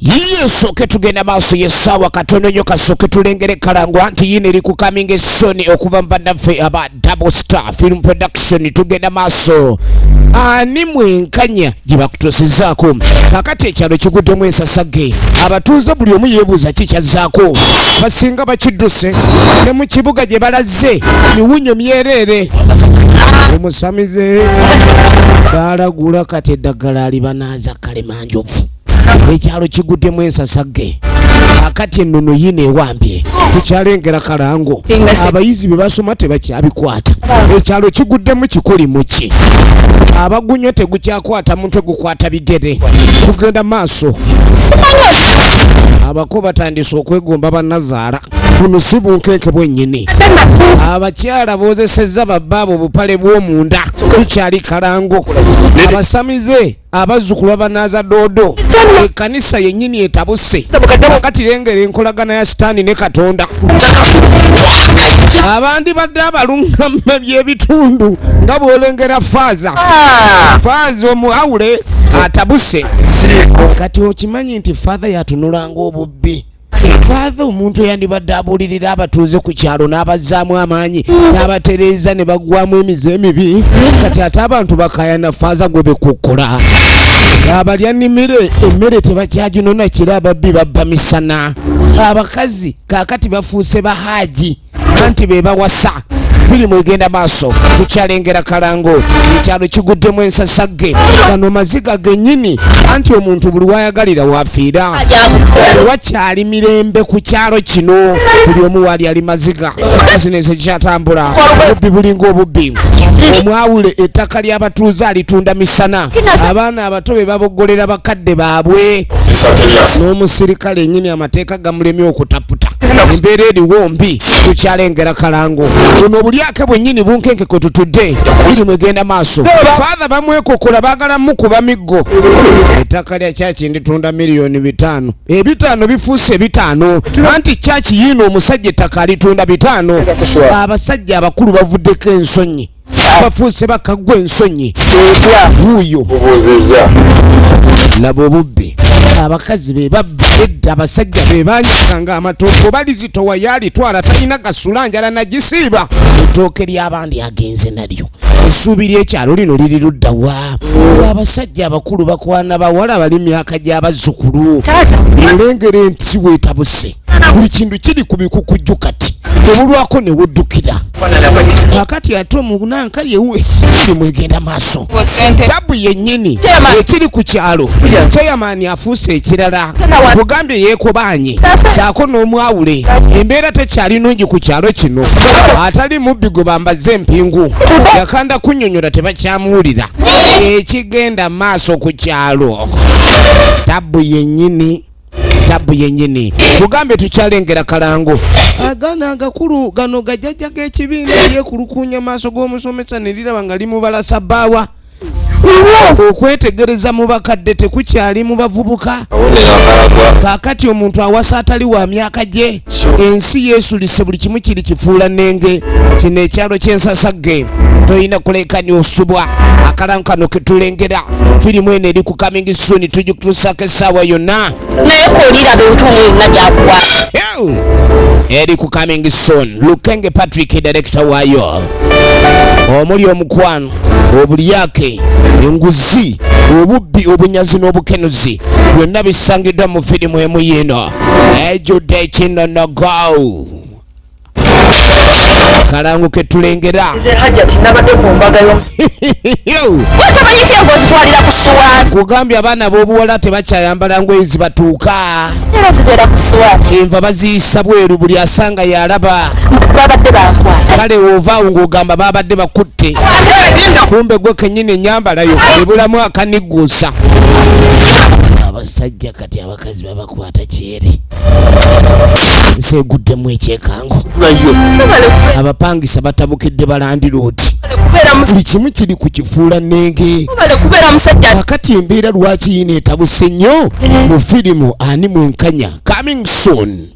Yiye soke tugenda maaso yesawa katono nnyo kasooke tulengere Kalango anti yino eri ku coming soon okuva mbadaffe aba Double Star Film Production. Tugenda maaso ani mwenkanya gye bakutuusizaako kakati ekyalo kiguddemu ensasage abatuuze buli omu yeebuuza kikyazzaako basinga bakidduse ne mu kibuga gye balaze miwunyo myereere omusamize baalagula kati eddagala alibanaaza kalemanjovu ekyalo kiguddemu ensasage akati ennono yino ewambye tukyalengera Kalango abayizi be basoma tebakyabikwata ekyalo kiguddemu kikuli muki abagunyo tegukyakwata mutwe gukwata bigere tugenda maaso abako batandise okwegomba bannazaala buno si bunkenke bwennyini abakyala boozesezza babbaabo obupale bw'omunda tukyali Kalango abasamize abazzukulu banaaza doodo ekkanisa yennyini etabuse akati lengera enkolagana ya sitaani ne Katonda abandi badde abalungamma by'ebitundu nga bw'olengera faaza omuawule atabuse kati okimanyi nti faatha yatunulanga obubbi faatha omuntu eyandibadde abuulirira abatuuze ku kyalo n'abazzaamu amaanyi n'abatereeza ne baggwamu emize emibi kati ate abantu bakayana faaza gwe bekukkola abalya nnimire emmere tebakyaginona kira ababbi babba misana abakazi kaakati bafuuse bahaaji anti be bawasa firimu egenda maaso tukyalengera Kalango ekyalo kiguddemu ensasage gano maziga gennyini anti omuntu buli wayagalira wafiira tewakyali mirembe ku kyalo kino buli omu waali ali maziga bizinesi kyatambula obubbi bulinga obubbi omwawule ettaka ly'abatuuze alitunda misana abaana abato be baboggolera bakadde baabwe n'omusirikale ennyini amateeka gamulemye okutaputa embeera eriwo mbi tukyalengera Kalango buno obulyake bwennyini bunkenke kwe tutudde biri mwegenda maaso faatha bamwekokola baagala mukuba miggo ettaka lya kyaki nditunda miliyoni 5 ebitaano bifuuse 5 anti kyaki yiino omusajja ettaka alitunda 5 abasajja abakulu bavuddeko ensonyi bafuuse bakaggwa ensonyi wuuyo laba obubbi abakazi be babba edda abasajja be banyakanga amatooke balizitowa yalitwala talina gasula njala nagisiiba ettooke ly'abandi agenze nalyo essuubi ly'ekyalo lino liri luddawa abasajja abakulu bakwana bawala bali myaka gy'abazzukulu olengera enti weetabuse buli kintu kiri ku bikukujju kati obulwako ne wuddukira akati ate omunankali ewe kimwegenda maaso tabu yennyini ekiri ku kyalo kyeyamaani afuuse ekirala bugambye yeekobanye saako n'omwawule embeera tekyali nungi ku kyalo kino atali mubbi gwe bambazze empingu yakanda kunnyonnyola tebakyamuwulira ekigenda maaso ku kyalo tabu yennyini bugambe tukyalengera Kalango agana agakulu gano gajjajja g'ekibiina yeekulukuunya maaso g'omusomesa ne liraba nga limubalasa bbaawa okwetegereza mu bakadde tekukyali mu bavubuka kaakati omuntu awasa atali wa myaka gye ensi yeesulise buli kimu kiri kifuula nnenge kino ekyalo ky'ensasage toyina kulekani osubwa Akalango kano ketulengera firimu eno eri ku coming soon tugikutuusako essaawa yonna naye kolira bebutumu yonna gyakuwa eri ku coming soon Lukenge Patrick director waayo omuli omukwano obulyake enguzi obubbi obunyazi n'obukenuzi byonna bisangiddwa mu firimu emu yino ejjudde ekinonogo Kalango ketulengera kugambye abaana b'obuwala tebakyayambala ngoye zibatuuka enva baziyisa bweru buli asanga yalaba kale woovaawo ng'ogamba baabadde bakutte kumbe gwe kennyini ennyambalayo ebulamu akanigguusa abasajja kati abakazi babakwata kyere nsi eguddemu ekyekango abapangisa batabukidde balandiroodi buli kimu kiri ku kifuula nnenge kakati embeera lwaki yino etabuse nnyo mu firimu ani mwenkanya coming soon.